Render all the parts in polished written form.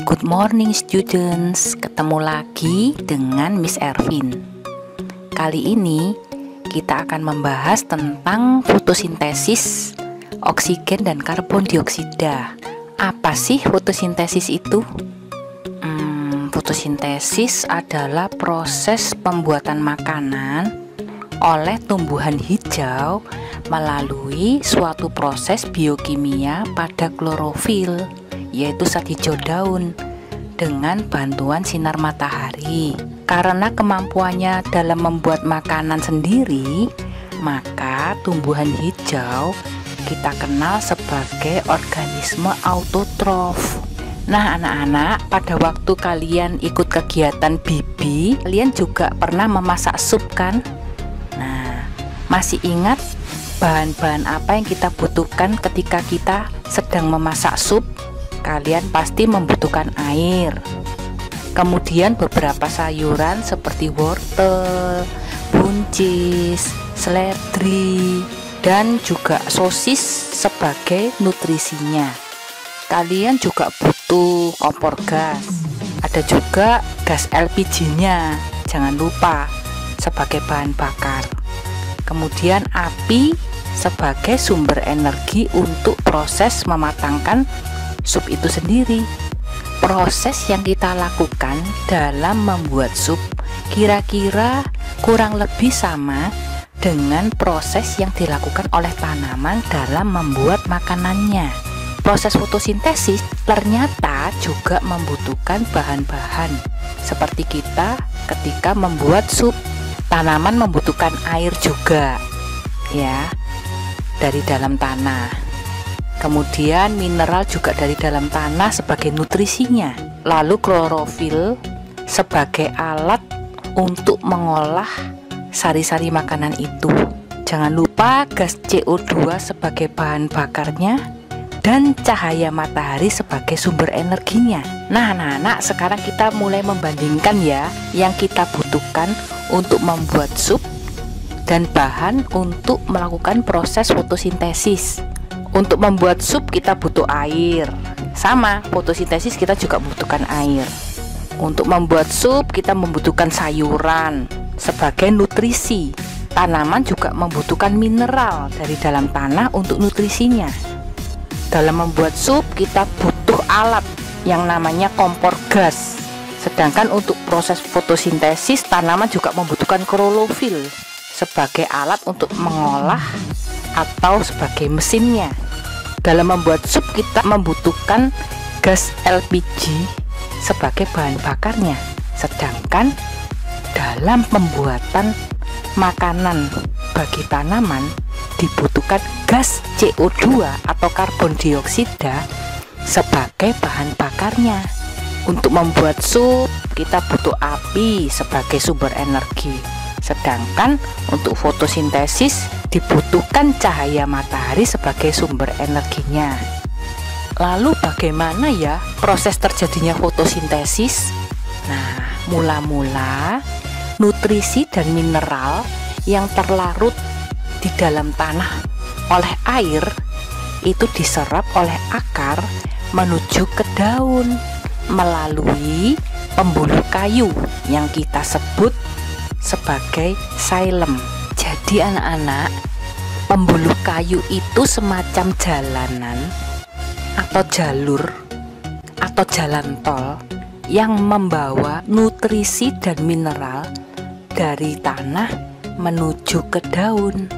Good morning students, ketemu lagi dengan Miss Ervin. Kali ini kita akan membahas tentang fotosintesis oksigen dan karbon dioksida. Apa sih fotosintesis itu? Fotosintesis adalah proses pembuatan makanan oleh tumbuhan hijau melalui suatu proses biokimia pada klorofil, yaitu zat hijau daun, dengan bantuan sinar matahari. Karena kemampuannya dalam membuat makanan sendiri, maka tumbuhan hijau kita kenal sebagai organisme autotrof. Nah anak-anak, pada waktu kalian ikut kegiatan BB, kalian juga pernah memasak sup kan? Nah, masih ingat bahan-bahan apa yang kita butuhkan ketika kita sedang memasak sup? Kalian pasti membutuhkan air, kemudian beberapa sayuran seperti wortel, buncis, seledri, dan juga sosis sebagai nutrisinya. Kalian juga butuh kompor gas, ada juga gas LPG-nya, jangan lupa, sebagai bahan bakar. Kemudian api sebagai sumber energi untuk proses mematangkan sup itu sendiri. Proses yang kita lakukan dalam membuat sup kira-kira kurang lebih sama dengan proses yang dilakukan oleh tanaman dalam membuat makanannya. Proses fotosintesis ternyata juga membutuhkan bahan-bahan seperti kita ketika membuat sup. Tanaman membutuhkan air juga, ya, dari dalam tanah. Kemudian mineral juga dari dalam tanah sebagai nutrisinya. Lalu klorofil sebagai alat untuk mengolah sari-sari makanan itu. Jangan lupa gas CO2 sebagai bahan bakarnya dan cahaya matahari sebagai sumber energinya. Nah anak-anak, sekarang kita mulai membandingkan ya yang kita butuhkan untuk membuat sup dan bahan untuk melakukan proses fotosintesis. Untuk membuat sup kita butuh air. Sama, fotosintesis kita juga membutuhkan air. Untuk membuat sup kita membutuhkan sayuran sebagai nutrisi. Tanaman juga membutuhkan mineral dari dalam tanah untuk nutrisinya. Dalam membuat sup kita butuh alat yang namanya kompor gas. Sedangkan untuk proses fotosintesis tanaman juga membutuhkan klorofil sebagai alat untuk mengolah atau sebagai mesinnya. Dalam membuat sup kita membutuhkan gas LPG sebagai bahan bakarnya. Sedangkan dalam pembuatan makanan bagi tanaman dibutuhkan gas CO2 atau karbon dioksida sebagai bahan bakarnya. Untuk membuat sup kita butuh api sebagai sumber energi. Sedangkan untuk fotosintesis dibutuhkan cahaya matahari sebagai sumber energinya. Lalu bagaimana ya proses terjadinya fotosintesis? Nah, mula-mula nutrisi dan mineral yang terlarut di dalam tanah oleh air itu diserap oleh akar menuju ke daun melalui pembuluh kayu yang kita sebut sebagai xilem. Jadi anak-anak, pembuluh kayu itu semacam jalanan atau jalur atau jalan tol yang membawa nutrisi dan mineral dari tanah menuju ke daun.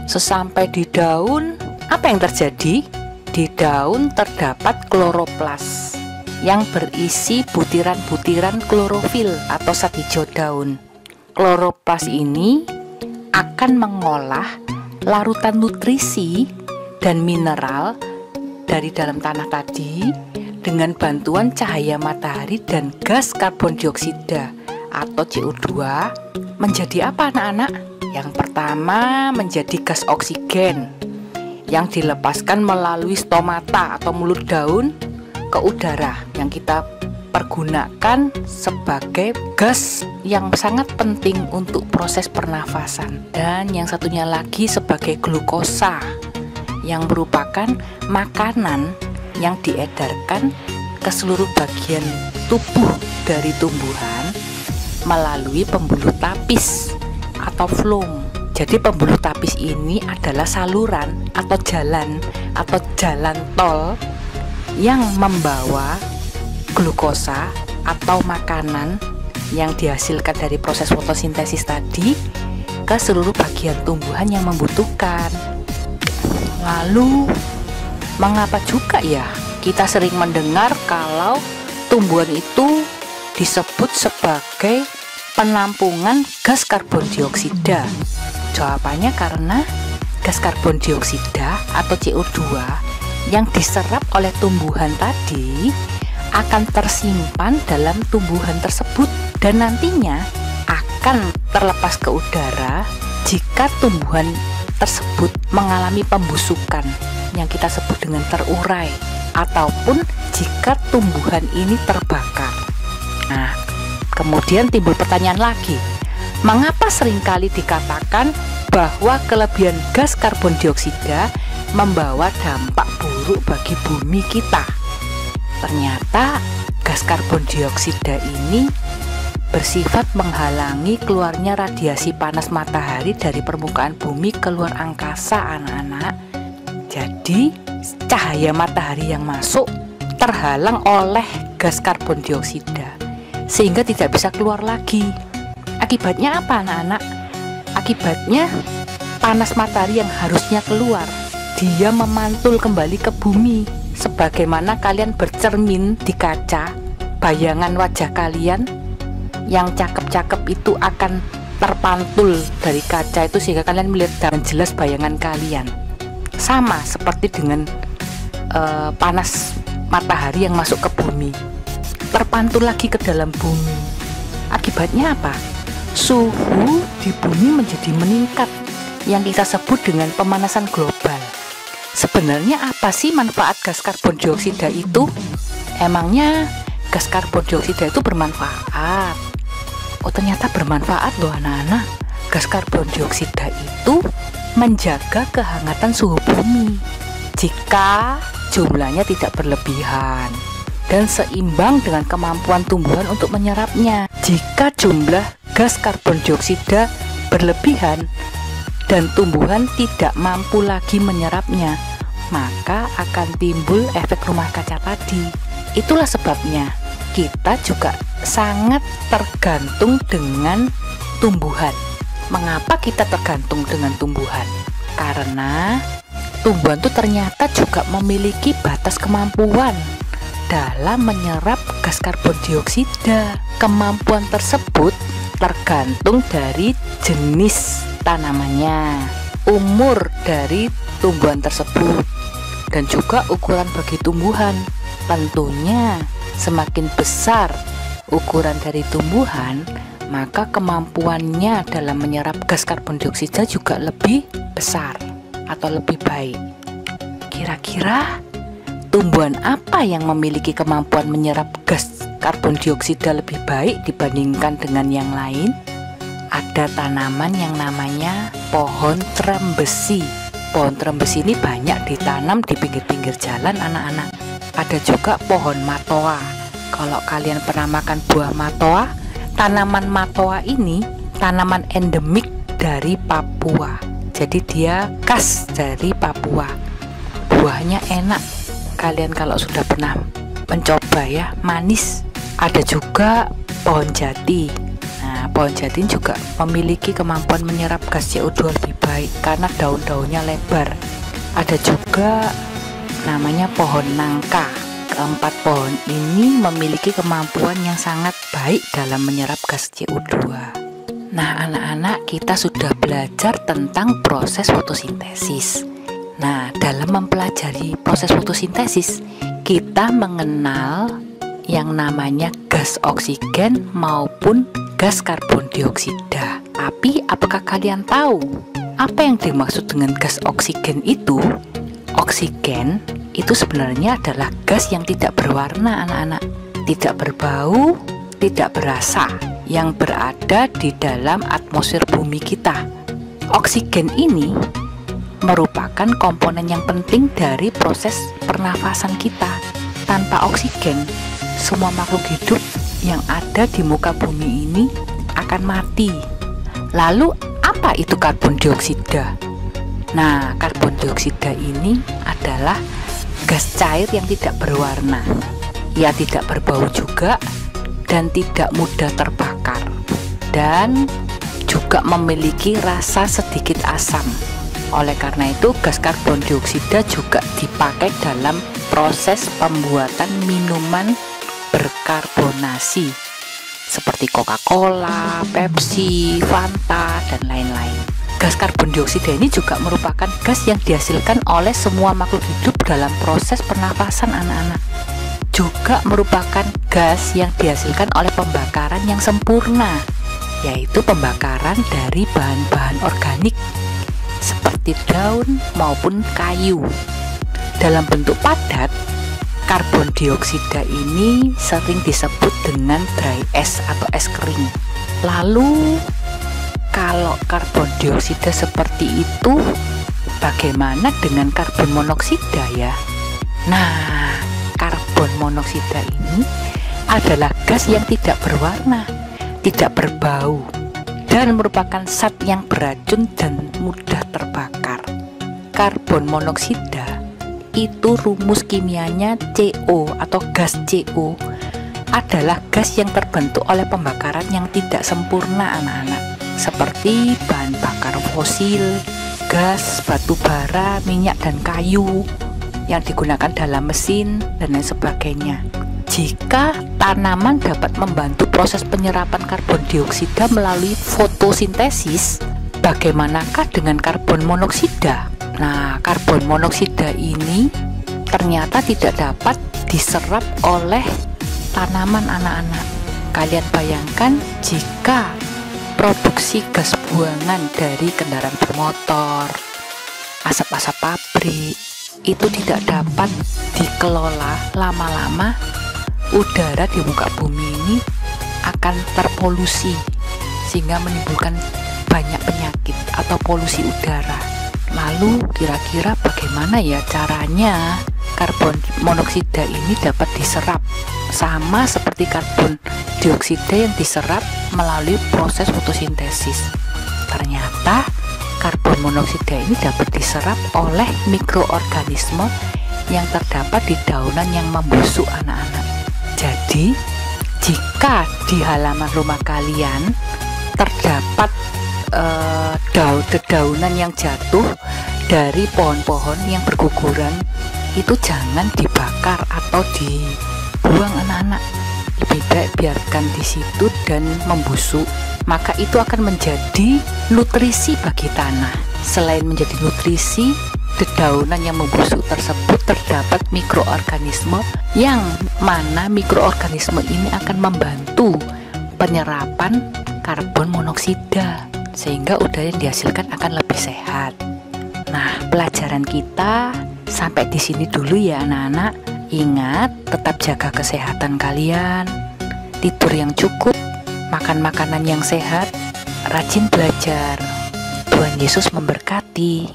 Sesampai di daun, apa yang terjadi? Di daun terdapat kloroplas yang berisi butiran-butiran klorofil atau zat hijau daun. Kloroplas ini akan mengolah larutan nutrisi dan mineral dari dalam tanah tadi dengan bantuan cahaya matahari dan gas karbon dioksida atau CO2 menjadi apa anak-anak? Yang pertama menjadi gas oksigen yang dilepaskan melalui stomata atau mulut daun ke udara, yang kita pergunakan sebagai gas yang sangat penting untuk proses pernafasan. Dan yang satunya lagi sebagai glukosa yang merupakan makanan yang diedarkan ke seluruh bagian tubuh dari tumbuhan melalui pembuluh tapis atau floem. Jadi pembuluh tapis ini adalah saluran atau jalan tol yang membawa glukosa atau makanan yang dihasilkan dari proses fotosintesis tadi ke seluruh bagian tumbuhan yang membutuhkan. Lalu mengapa juga ya kita sering mendengar kalau tumbuhan itu disebut sebagai penampungan gas karbon dioksida? Jawabannya karena gas karbon dioksida atau CO2 yang diserap oleh tumbuhan tadi akan tersimpan dalam tumbuhan tersebut dan nantinya akan terlepas ke udara jika tumbuhan tersebut mengalami pembusukan yang kita sebut dengan terurai, ataupun jika tumbuhan ini terbakar. Nah, kemudian timbul pertanyaan lagi, mengapa seringkali dikatakan bahwa kelebihan gas karbon dioksida membawa dampak buruk bagi bumi kita? Ternyata gas karbon dioksida ini bersifat menghalangi keluarnya radiasi panas matahari dari permukaan bumi keluar angkasa, anak-anak. Jadi cahaya matahari yang masuk terhalang oleh gas karbon dioksida sehingga tidak bisa keluar lagi. Akibatnya apa, anak-anak? Akibatnya panas matahari yang harusnya keluar, dia memantul kembali ke bumi. Sebagaimana kalian bercermin di kaca, bayangan wajah kalian yang cakep-cakep itu akan terpantul dari kaca itu sehingga kalian melihat dengan jelas bayangan kalian. Sama seperti dengan panas matahari yang masuk ke bumi, terpantul lagi ke dalam bumi. Akibatnya apa? Suhu di bumi menjadi meningkat, yang kita sebut dengan pemanasan global. Sebenarnya apa sih manfaat gas karbon dioksida itu? Emangnya gas karbon dioksida itu bermanfaat? Oh, ternyata bermanfaat loh, anak-anak. Gas karbon dioksida itu menjaga kehangatan suhu bumi jika jumlahnya tidak berlebihan dan seimbang dengan kemampuan tumbuhan untuk menyerapnya. Jika jumlah gas karbon dioksida berlebihan dan tumbuhan tidak mampu lagi menyerapnya, maka akan timbul efek rumah kaca tadi. Itulah sebabnya kita juga sangat tergantung dengan tumbuhan. Mengapa kita tergantung dengan tumbuhan? Karena tumbuhan itu ternyata juga memiliki batas kemampuan dalam menyerap gas karbon dioksida. Kemampuan tersebut tergantung dari jenis tanamannya, umur dari tumbuhan tersebut, dan juga ukuran bagi tumbuhan. Tentunya semakin besar ukuran dari tumbuhan, maka kemampuannya dalam menyerap gas karbon dioksida juga lebih besar atau lebih baik. Kira-kira tumbuhan apa yang memiliki kemampuan menyerap gas karbon dioksida lebih baik dibandingkan dengan yang lain? Ada tanaman yang namanya pohon trembesi. Pohon trembesi ini banyak ditanam di pinggir-pinggir jalan, anak-anak. Ada juga pohon matoa. Kalau kalian pernah makan buah matoa, tanaman matoa ini tanaman endemik dari Papua. Jadi dia khas dari Papua. Buahnya enak. Kalian kalau sudah pernah mencoba ya, manis. Ada juga pohon jati. Nah, pohon jati juga memiliki kemampuan menyerap gas CO2 lebih baik karena daun-daunnya lebar. Ada juga namanya pohon nangka. Keempat pohon ini memiliki kemampuan yang sangat baik dalam menyerap gas CO2. Nah, anak-anak, kita sudah belajar tentang proses fotosintesis. Nah, dalam mempelajari proses fotosintesis, kita mengenal yang namanya gas oksigen maupun gas karbon dioksida. Tapi, apakah kalian tahu apa yang dimaksud dengan gas oksigen itu? Oksigen itu sebenarnya adalah gas yang tidak berwarna, anak-anak, tidak berbau, tidak berasa, yang berada di dalam atmosfer bumi kita. Oksigen ini merupakan komponen yang penting dari proses pernafasan kita. tanpa oksigen, semua makhluk hidup yang ada di muka bumi ini akan mati. Lalu apa itu karbon dioksida? Nah, karbon dioksida ini adalah gas cair yang tidak berwarna. Ia tidak berbau juga dan tidak mudah terbakar, dan juga memiliki rasa sedikit asam. Oleh karena itu, gas karbon dioksida juga dipakai dalam proses pembuatan minuman berkarbonasi seperti Coca-Cola, Pepsi, Fanta, dan lain-lain. Gas karbon dioksida ini juga merupakan gas yang dihasilkan oleh semua makhluk hidup dalam proses pernafasan anak-anak. Juga merupakan gas yang dihasilkan oleh pembakaran yang sempurna, yaitu pembakaran dari bahan-bahan organik seperti daun maupun kayu. Dalam bentuk padat, karbon dioksida ini sering disebut dengan dry ash atau es kering. Lalu, kalau karbon dioksida seperti itu, bagaimana dengan karbon monoksida ya? Nah, karbon monoksida ini adalah gas yang tidak berwarna, tidak berbau, dan merupakan zat yang beracun dan mudah terbakar. Karbon monoksida itu rumus kimianya CO atau gas CO adalah gas yang terbentuk oleh pembakaran yang tidak sempurna anak-anak, seperti bahan bakar fosil, gas, batu bara, minyak dan kayu yang digunakan dalam mesin dan lain sebagainya. Jika tanaman dapat membantu proses penyerapan karbon dioksida melalui fotosintesis, bagaimanakah dengan karbon monoksida? Nah, karbon monoksida ini ternyata tidak dapat diserap oleh tanaman anak-anak. Kalian bayangkan jika produksi gas buangan dari kendaraan bermotor, asap-asap pabrik, itu tidak dapat dikelola, lama-lama udara di muka bumi ini akan terpolusi sehingga menimbulkan banyak penyakit atau polusi udara. Lalu kira-kira bagaimana ya caranya karbon monoksida ini dapat diserap sama seperti karbon dioksida yang diserap melalui proses fotosintesis? Ternyata karbon monoksida ini dapat diserap oleh mikroorganisme yang terdapat di daunan yang membusuk anak-anak. Jadi, jika di halaman rumah kalian terdapat dedaunan yang jatuh dari pohon-pohon yang berguguran, itu jangan dibakar atau dibuang anak-anak. Lebih baik biarkan di situ dan membusuk, maka itu akan menjadi nutrisi bagi tanah. Selain menjadi nutrisi, dedaunan yang membusuk tersebut terdapat mikroorganisme yang mana mikroorganisme ini akan membantu penyerapan karbon monoksida sehingga udara yang dihasilkan akan lebih sehat. Nah, pelajaran kita sampai di sini dulu ya anak-anak. Ingat, tetap jaga kesehatan kalian, tidur yang cukup, makan makanan yang sehat, rajin belajar. Tuhan Yesus memberkati.